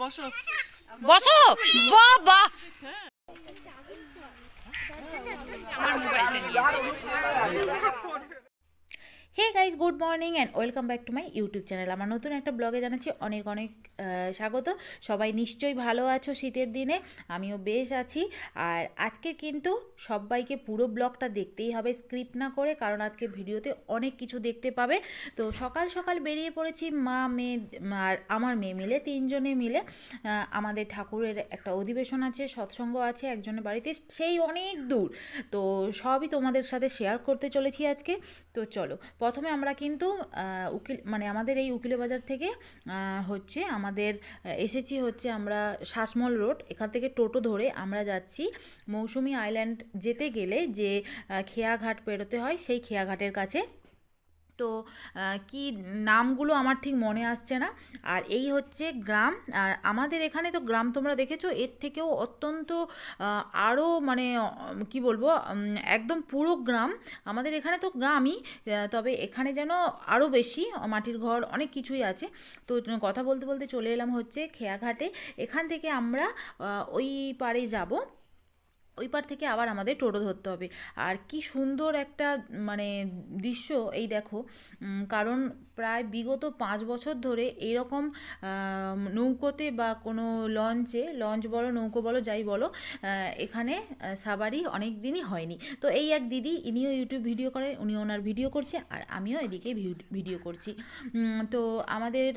বসো বসো বাবা আমার মোবাইলটা নিয়েছে। Hey guys, good morning and welcome back to my YouTube channel. আমার নতুন একটা ব্লগে জানাচ্ছি অনেক অনেক স্বাগত। সবাই নিশ্চয়ই ভালো আছো শীতের দিনে, আমিও বেশ আছি। আর আজকে কিন্তু সবাইকে পুরো ব্লগটা দেখতেই হবে স্ক্রিপ্ট না করে, কারণ আজকে ভিডিওতে অনেক কিছু দেখতে পাবে। তো সকাল সকাল বেরিয়ে পড়েছি মা মেয়ে আর আমার মেয়ে মিলে, তিনজনে মিলে। আমাদের ঠাকুরের একটা অধিবেশন আছে, সৎসঙ্গ আছে একজনের বাড়িতে, সেই অনেক দূর। তো সবই তোমাদের সাথে শেয়ার করতে চলেছি আজকে। তো চলো, প্রথমে আমরা কিন্তু আমাদের এই উকিলে বাজার থেকে হচ্ছে আমাদের এসেছি হচ্ছে আমরা শ্বাসমূল রোড, এখান থেকে টোটো ধরে আমরা যাচ্ছি মৌসুমী আইল্যান্ড। যেতে গেলে যে খেয়াঘাট পেরোতে হয়, সেই খেয়াঘাটের কাছে। তো কি নামগুলো আমার ঠিক মনে আসছে না। আর এই হচ্ছে গ্রাম। আর আমাদের এখানে তো গ্রাম তোমরা দেখেছো, এর থেকেও অত্যন্ত আরও কি বলবো, একদম পুরো গ্রাম। আমাদের এখানে তো গ্রামই, তবে এখানে যেন আরও বেশি মাটির ঘর, অনেক কিছুই আছে। তো কথা বলতে বলতে চলে এলাম হচ্ছে খেয়াঘাটে। এখান থেকে আমরা ওই পাড়ে যাব, ওই পার থেকে আবার আমাদের টোটো ধরতে হবে। আর কি সুন্দর একটা দৃশ্য এই দেখো, কারণ প্রায় বিগত 5 বছর ধরে এইরকম নৌকোতে বা কোনো লঞ্চ বলো, নৌকো বলো, যাই বলো, এখানে সাবারি অনেক দিনই হয়নি। তো এই এক দিদি, ইনিও ইউটিউব ভিডিও করে, উনি ওনার ভিডিও করছে আর আমিও এদিকে ভিডিও করছি। তো আমাদের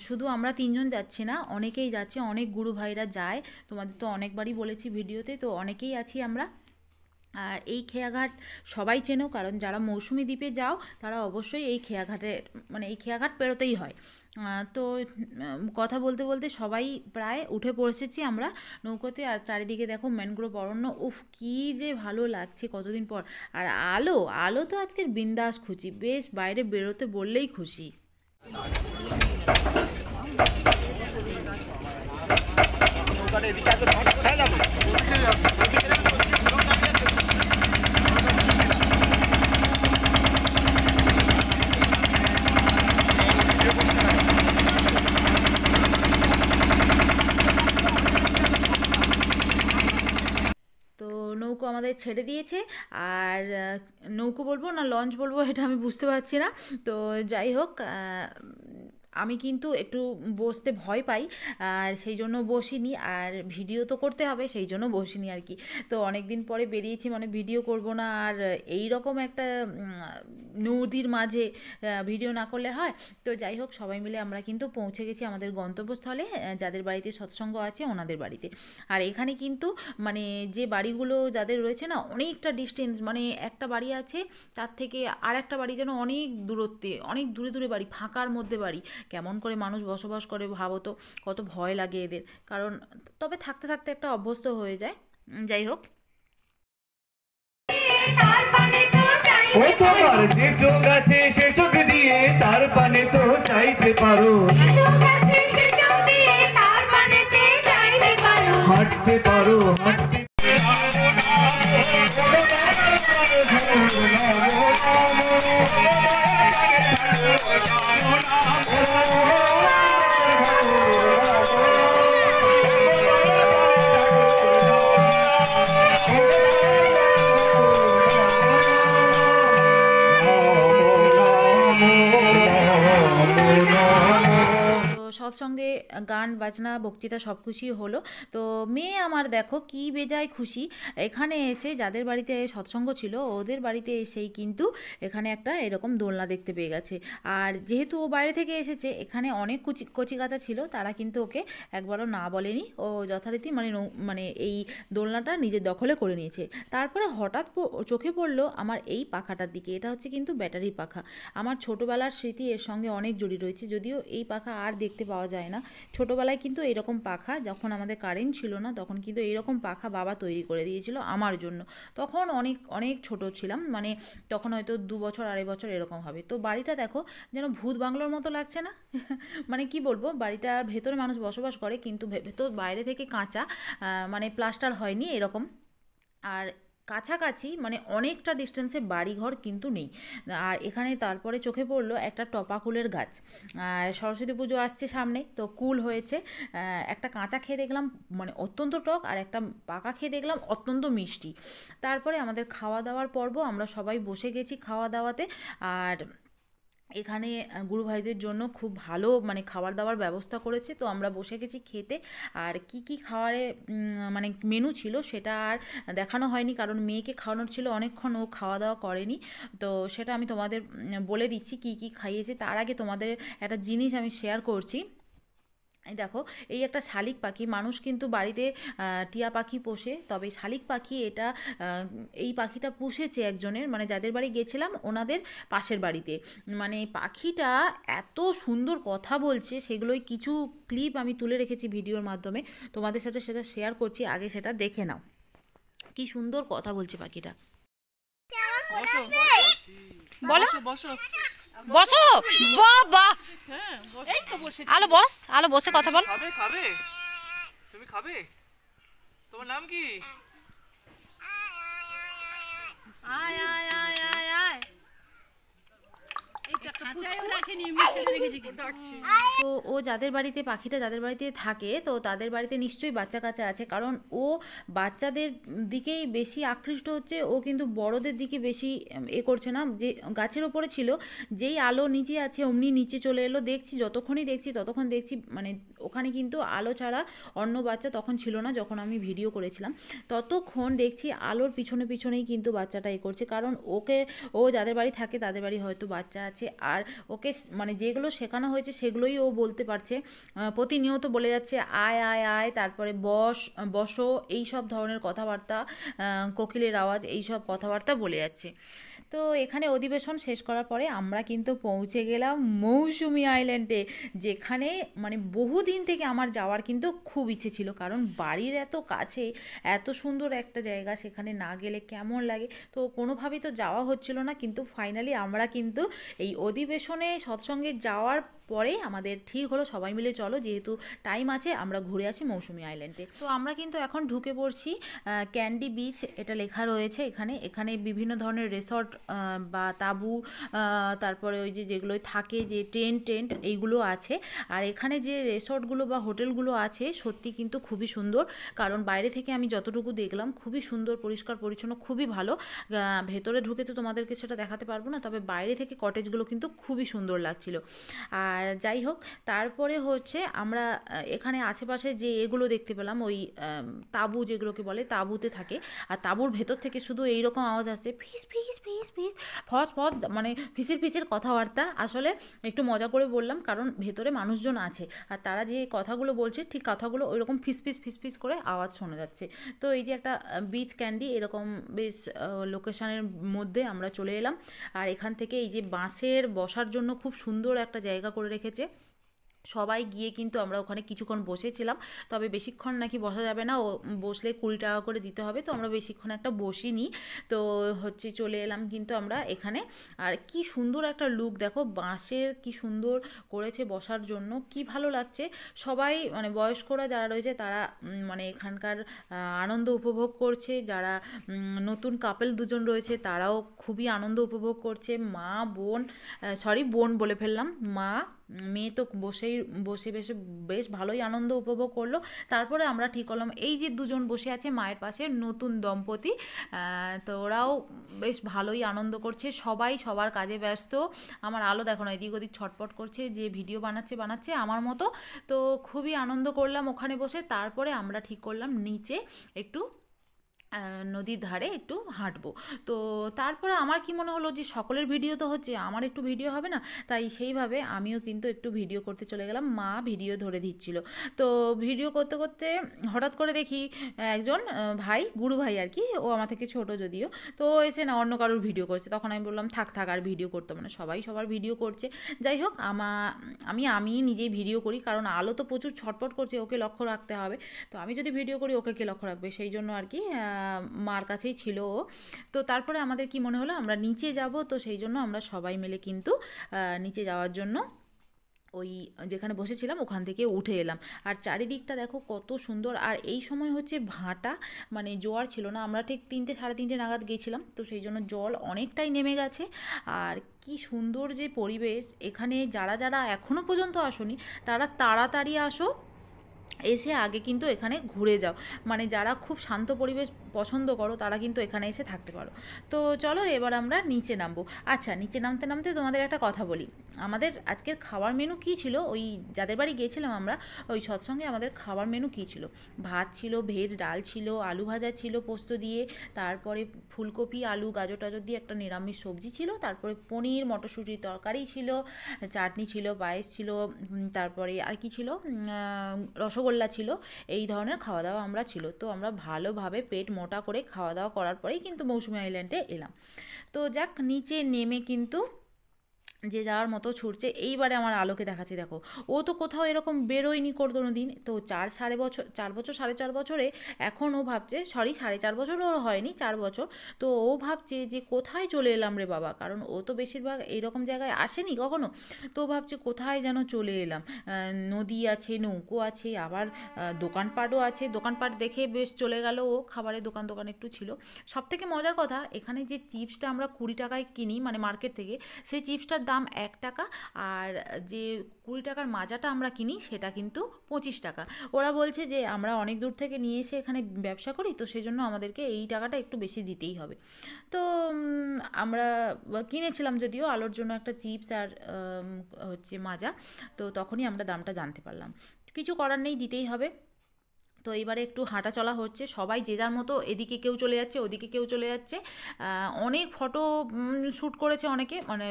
শুধু আমরা তিনজন যাচ্ছি না, অনেকেই যাচ্ছে, অনেক গুরু ভাইরা যায়। তোমাদের তো অনেকবারই বলেছি ভিডিওতে, তো অনেকেই আছি আমরা। আর এই খেয়াঘাট সবাই চেনো, কারণ যারা মৌসুমী দ্বীপে যাও তারা অবশ্যই এই খেয়াঘাটের এই খেয়াঘাট পেরোতেই হয়। তো কথা বলতে বলতে সবাই প্রায় উঠে পড়েছি আমরা নৌকোতে। আর চারিদিকে দেখো ম্যানগ্রোভ অরণ্য, উফ কী যে ভালো লাগছে কতদিন পর। আর আলো তো আজকের বিন্দাস খুশি, বেশ বাইরে বেরোতে বললেই খুশি। নৌকো আমাদের ছেড়ে দিয়েছে। আর নৌকো বলবো না লঞ্চ বলবো এটা আমি বুঝতে পারছি না। তো যাই হোক, আমি কিন্তু একটু বসতে ভয় পাই, আর সেই জন্য বসিনি। আর ভিডিও তো করতে হবে, সেই জন্য বসিনি আর কি। তো অনেক দিন পরে বেরিয়েছি, ভিডিও করব না, আর এই রকম একটা নদীর মাঝে ভিডিও না করলে হয়। তো যাই হোক, সবাই মিলে আমরা কিন্তু পৌঁছে গেছি আমাদের গন্তব্যস্থলে, যাদের বাড়িতে সৎসঙ্গ আছে ওনাদের বাড়িতে। আর এখানে কিন্তু যে বাড়িগুলো যাদের রয়েছে না, অনেকটা ডিস্টেন্স, একটা বাড়ি আছে তার থেকে আর একটা বাড়ি যেন অনেক দূরত্বে, অনেক দূরে দূরে বাড়ি, ফাঁকার মধ্যে বাড়ি। কেমন করে মানুষ বসবাস করে ভাবো তো, কত ভয় লাগে এদের। কারণ তবে থাকতে থাকতে একটা অভ্যস্ত হয়ে যায়। যাই হোক, ও তোমার যে চোখ আছে সে চোখ দিয়ে তার পানে তো চাইতে পারো, হাঁটতে পারো, হাঁটতে সৎসঙ্গে গান বাজনা বক্তৃতা সব কিছুই হলো। তো মেয়ে আমার দেখো কি বেজায় খুশি, এখানে এসে যাদের বাড়িতে সৎসঙ্গ ছিল ওদের বাড়িতে এসেই কিন্তু এখানে একটা এরকম দোলনা দেখতে পেয়ে গেছে। আর যেহেতু ও বাইরে থেকে এসেছে, এখানে অনেক কচি কাঁচা ছিল, তারা কিন্তু ওকে একবারও না বলেনি, ও যথারীতি এই দোলনাটা নিজের দখলে করে নিয়েছে। তারপরে হঠাৎ চোখে পড়লো আমার এই পাখাটার দিকে, এটা হচ্ছে কিন্তু ব্যাটারির পাখা। আমার ছোটোবেলার স্মৃতি এর সঙ্গে অনেক জড়িত রয়েছে, যদিও এই পাখা আর দেখতে পাওয়া যায় না। ছোটোবেলায় কিন্তু এইরকম পাখা, যখন আমাদের কারেন্ট ছিল না তখন কিন্তু এইরকম পাখা বাবা তৈরি করে দিয়েছিল আমার জন্য। তখন অনেক অনেক ছোট ছিলাম, তখন হয়তো 2 বছর 2.5 বছর এরকম হবে। তো বাড়িটা দেখো যেন ভূত বাংলোর মতো লাগছে না? কি বলবো, বাড়িটার ভেতরে মানুষ বসবাস করে কিন্তু ভেতর বাইরে থেকে কাঁচা, প্লাস্টার হয়নি এরকম। আর কাছাকাছি মানে অনেকটা ডিস্টেন্সে বাড়িঘর কিন্তু নেই। আর এখানে তারপরে চোখে পড়লো একটা টপা কুলের গাছ। আর সরস্বতী পুজো আসছে সামনে, তো কুল হয়েছে। একটা কাঁচা খেয়ে দেখলাম মানে অত্যন্ত টক, আর একটা পাকা খেয়ে দেখলাম অত্যন্ত মিষ্টি। তারপরে আমাদের খাওয়া দাওয়ার পর্ব, আমরা সবাই বসে গেছি খাওয়া দাওয়াতে। আর এখানে গুরু ভাইদের জন্য খুব ভালো মানে খাবার দাবার ব্যবস্থা করেছে, তো আমরা বসে গেছি খেতে। আর কি কি খাওয়ারে মানে মেনু ছিল সেটা আর দেখানো হয়নি, কারণ মেয়েকে খাওয়ানোর ছিল অনেকক্ষণ, ও খাওয়া দাওয়া করেনি। তো সেটা আমি তোমাদের বলে দিচ্ছি কি কি খাইয়েছে। তার আগে তোমাদের একটা জিনিস আমি শেয়ার করছি। এই দেখো, এই একটা শালিক পাখি, মানুষ কিন্তু বাড়িতে টিয়া পাখি পোষে, তবে শালিক পাখি এটা এই পাখিটা পুষেছে একজনের, মানে যাদের বাড়ি গেছিলাম ওনাদের পাশের বাড়িতে। মানে পাখিটা এত সুন্দর কথা বলছে, সেগুলোই কিছু ক্লিপ আমি তুলে রেখেছি ভিডিওর মাধ্যমে, তোমাদের সাথে সেটা শেয়ার করছি, আগে সেটা দেখে নাও। কি সুন্দর কথা বলছে পাখিটা। বসো বলো, বসো বসো। বাবা, হ্যাঁ বসো। এই তো বসে আলো বস, আলো বসে কথা বল। খাবে খাবে তুমি খাবে? তোমার নাম কি? আয় আয় আয় আয় আয় তো ও যাদের বাড়িতে, পাখিটা যাদের বাড়িতে থাকে, তো তাদের বাড়িতে নিশ্চয়ই বাচ্চা কাচ্চা আছে, কারণ ও বাচ্চাদের দিকেই বেশি আকৃষ্ট হচ্ছে। ও কিন্তু বড়দের দিকে বেশি করছে না। যে গাছের ওপরে ছিল, যেই আলো নিচে আছে অমনি নিচে চলে এলো। দেখছি যতক্ষণই দেখছি ততক্ষণ দেখছি মানে ওখানে কিন্তু আলো ছাড়া অন্য বাচ্চা তখন ছিল না, যখন আমি ভিডিও করেছিলাম ততক্ষণ দেখছি আলোর পিছনে পিছনেই কিন্তু বাচ্চাটা করছে। কারণ ওকে, ও যাদের বাড়ি থাকে তাদের বাড়ি হয়তো বাচ্চা আছে, আর ওকে মানে যেগুলো শেখানো হয়েছে সেগুলোই ও বলতে পারছে। প্রতিনিয়ত বলে যাচ্ছে আয় আয় আয়, তারপরে বস, বসো, এই সব ধরনের কথাবার্তা, কোকিলের আওয়াজ, এই সব কথাবার্তা বলে যাচ্ছে। তো এখানে অধিবেশন শেষ করার পরে আমরা কিন্তু পৌঁছে গেলাম মৌসুমী আইল্যান্ডে, যেখানে মানে বহুদিন থেকে আমার যাওয়ার কিন্তু খুব ইচ্ছে ছিল, কারণ বাড়ির এত কাছে এত সুন্দর একটা জায়গা, সেখানে না গেলে কেমন লাগে। তো কোনোভাবেই তো যাওয়া হচ্ছিল না, কিন্তু ফাইনালি আমরা কিন্তু এই অধিবেশনে সৎসঙ্গে যাওয়ার পরে আমাদের ঠিক হলো সবাই মিলে চলো, যেহেতু টাইম আছে আমরা ঘুরে আসি মৌসুমী আইল্যান্ডে। তো আমরা কিন্তু এখন ঢুকে পড়ছি ক্যান্ডি বিচ, এটা লেখা রয়েছে এখানে। এখানে বিভিন্ন ধরনের রিসর্ট বা তাঁবু, তারপরে ওই যে যেগুলোই থাকে যে টেন্ট টেন্ট এইগুলো আছে। আর এখানে যে রিসর্টগুলো বা হোটেলগুলো আছে সত্যি কিন্তু খুবই সুন্দর, কারণ বাইরে থেকে আমি যতটুকু দেখলাম খুবই সুন্দর, পরিষ্কার পরিচ্ছন্ন, খুবই ভালো। ভেতরে ঢুকে তো তোমাদেরকে সেটা দেখাতে পারবো না, তবে বাইরে থেকে কটেজগুলো কিন্তু খুবই সুন্দর লাগছিল। আর যাই হোক, তারপরে হচ্ছে আমরা এখানে আশেপাশে যে এগুলো দেখতে পেলাম, ওই তাঁবু যেগুলোকে বলে, তাঁবুতে থাকে। আর তাঁবুর ভেতর থেকে শুধু এইরকম আওয়াজ আসছে, ফিস ফিস ফিস ফিস, ফস ফস, মানে ফিসির ফিসের কথাবার্তা। আসলে একটু মজা করে বললাম, কারণ ভেতরে মানুষজন আছে, আর তারা যে কথাগুলো বলছে ঠিক কথাগুলো ওইরকম ফিস ফিস ফিস ফিস করে আওয়াজ শোনা যাচ্ছে। তো এই যে একটা বিচ ক্যান্ডি এরকম বেশ লোকেশনের মধ্যে আমরা চলে এলাম। আর এখান থেকে এই যে বাঁশের বসার জন্য খুব সুন্দর একটা জায়গা করে রেখেছে। সবাই গিয়ে কিন্তু আমরা ওখানে কিছুক্ষণ বসেছিলাম, তবে বেশিক্ষণ নাকি বসা যাবে না, ও বসলে 20 টাকা করে দিতে হবে, তো আমরা বেশিক্ষণ একটা বসিনি। তো হচ্ছে চলে এলাম কিন্তু আমরা এখানে। আর কি সুন্দর একটা লুক দেখো, বাঁশের কি সুন্দর করেছে বসার জন্য, কি ভালো লাগছে। সবাই মানে বয়স্করা যারা রয়েছে তারা মানে এখানকার আনন্দ উপভোগ করছে। যারা নতুন কাপল দুজন রয়েছে তারাও খুবই আনন্দ উপভোগ করছে। মা বোন, সরি বোন বলে ফেললাম, মা মেয়ে তো বসে বেশ ভালোই আনন্দ উপভোগ করলো। তারপরে আমরা ঠিক করলাম, এই যে দুজন বসে আছে মায়ের পাশে, নতুন দম্পতি, তো ওরাও বেশ ভালোই আনন্দ করছে। সবাই সবার কাজে ব্যস্ত। আমার আলো দেখো না এদিক ওদিক ছটপট করছে, যে ভিডিও বানাচ্ছে আমার মতো। তো খুবই আনন্দ করলাম ওখানে বসে। তারপরে আমরা ঠিক করলাম নিচে একটু নদীর ধারে একটু হাঁটবো। তো তারপরে আমার কি মনে হলো যে সকলের ভিডিও তো হচ্ছে, আমার একটু ভিডিও হবে না, তাই সেইভাবে আমিও কিন্তু একটু ভিডিও করতে চলে গেলাম। মা ভিডিও ধরে দিচ্ছিল। তো ভিডিও করতে করতে হঠাৎ করে দেখি একজন ভাই, গুরু ভাই আর কি, ও আমার থেকে ছোট যদিও, তো ও এসে না অন্য কারোর ভিডিও করছে। তখন আমি বললাম থাক থাক আর ভিডিও করতে, মানে সবাই সবার ভিডিও করছে। যাই হোক, আমি নিজেই ভিডিও করি, কারণ আলো তো প্রচুর ছটপট করছে, ওকে লক্ষ্য রাখতে হবে। তো আমি যদি ভিডিও করি ওকে কে লক্ষ্য রাখবে, সেই জন্য আর কি মার কাছেই ছিল ও। তো তারপরে আমাদের কি মনে হলো আমরা নিচে যাব, তো সেই জন্য আমরা সবাই মিলে কিন্তু নিচে যাওয়ার জন্য ওই যেখানে বসেছিলাম ওখান থেকে উঠে এলাম। আর চারিদিকটা দেখো কত সুন্দর। আর এই সময় হচ্ছে ভাটা, মানে জোয়ার ছিল না, আমরা ঠিক 3টে সাড়ে 3টে নাগাদ গেছিলাম, তো সেই জন্য জল অনেকটাই নেমে গেছে। আর কি সুন্দর যে পরিবেশ এখানে, যারা যারা এখনও পর্যন্ত আসোনি তারা তাড়াতাড়ি আসো, এসে আগে কিন্তু এখানে ঘুরে যাও। মানে যারা খুব শান্ত পরিবেশ পছন্দ করো তারা কিন্তু এখানে এসে থাকতে পারো। তো চলো এবার আমরা নিচে নামবো। আচ্ছা, নিচে নামতে নামতে তোমাদের একটা কথা বলি, আমাদের আজকের খাওয়ার মেনু কী ছিল, ওই যাদের বাড়ি গিয়েছিলাম আমরা ওই সৎসঙ্গে, আমাদের খাওয়ার মেনু কী ছিল, ভাত ছিল, ভেজ ডাল ছিল, আলু ভাজা ছিল পোস্ত দিয়ে, তারপরে ফুলকপি আলু গাজর টাজর দিয়ে একটা নিরামিষ সবজি ছিল, তারপরে পনির মটরশুঁটির তরকারি ছিল, চাটনি ছিল, পায়েস ছিল, তারপরে আর কি ছিল, রসগোল্লা ছিল। এই ধরনের খাওয়া দাওয়া আমরা ছিল। তো আমরা ভালোভাবে পেট মোটা করে খাওয়া দাওয়া করার পরেই কিন্তু মৌসুমী আইল্যান্ডে এলাম। তো যাক, নিচে নেমে কিন্তু যে যাওয়ার মতো ছুটছে। এইবারে আমার আলোকে দেখাচ্ছি, দেখো ও তো কোথাও এরকম বেরোয়নি কোনো দিন, তো 4 বছর 4.5 বছরে এখন ও ভাবছে, সরি 4.5 বছরও হয়নি, 4 বছর, তো ও ভাবছে যে কোথায় চলে এলাম রে বাবা, কারণ ও তো বেশিরভাগ এইরকম জায়গায় আসেনি কখনো। তো ভাবছে কোথায় যেন চলে এলাম, নদী আছে, নৌকো আছে, আবার দোকানপাটও আছে, দোকানপাট দেখে বেশ চলে গেল ও, খাবারের দোকান দোকান একটু ছিল। সব থেকে মজার কথা, এখানে যে চিপসটা আমরা 20 টাকায় কিনি মানে মার্কেট থেকে, সেই চিপসটার দাম 1 টাকা, আর যে 20 টাকার মাজাটা আমরা কিনি সেটা কিন্তু 25 টাকা। ওরা বলছে যে আমরা অনেক দূর থেকে নিয়ে এসে এখানে ব্যবসা করি, তো সেই জন্য আমাদেরকে এই টাকাটা একটু বেশি দিতেই হবে। তো আমরা কিনেছিলাম যদিও আলোর জন্য একটা চিপস আর হচ্ছে মাজা, তো তখনই আমরা দামটা জানতে পারলাম। কিছু করার নেই, দিতেই হবে। তো এইবারে একটু হাঁটা চলা হচ্ছে, সবাই যে যার মতো, এদিকে কেউ চলে যাচ্ছে, ওদিকে কেউ চলে যাচ্ছে। অনেক ফটো শ্যুট করেছে অনেকে, মানে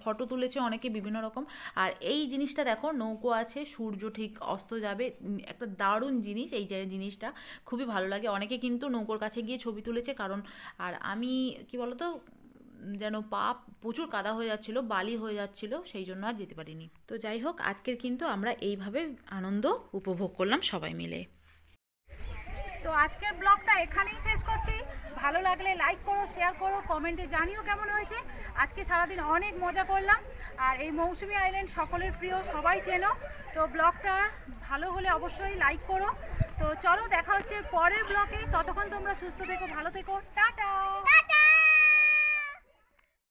ফটো তুলেছে অনেকে বিভিন্ন রকম। আর এই জিনিসটা দেখো, নৌকো আছে, সূর্য ঠিক অস্ত যাবে, একটা দারুণ জিনিস এই যে জিনিসটা, খুবই ভালো লাগে। অনেকে কিন্তু নৌকোর কাছে গিয়ে ছবি তুলেছে, কারণ আর আমি কি বলতো, যেন পা প্রচুর কাদা হয়ে যাচ্ছিলো, বালি হয়ে যাচ্ছিলো, সেই জন্য আর যেতে পারিনি। তো যাই হোক, আজকের কিন্তু আমরা এইভাবে আনন্দ উপভোগ করলাম সবাই মিলে। তো আজকের ব্লগটা এখানেই শেষ করছি। ভালো লাগলে লাইক করো, শেয়ার করো, কমেন্টে জানিও কেমন হয়েছে। আজকে সারাদিন অনেক মজা করলাম। আর এই মৌসুমী আইল্যান্ড সকলের প্রিয়, সবাই চেনো। তো ব্লগটা ভালো হলে অবশ্যই লাইক করো। তো চলো, দেখা হচ্ছে পরের ব্লগে। ততক্ষণ তোমরা সুস্থ থেকো, ভালো থেকো, টাটা।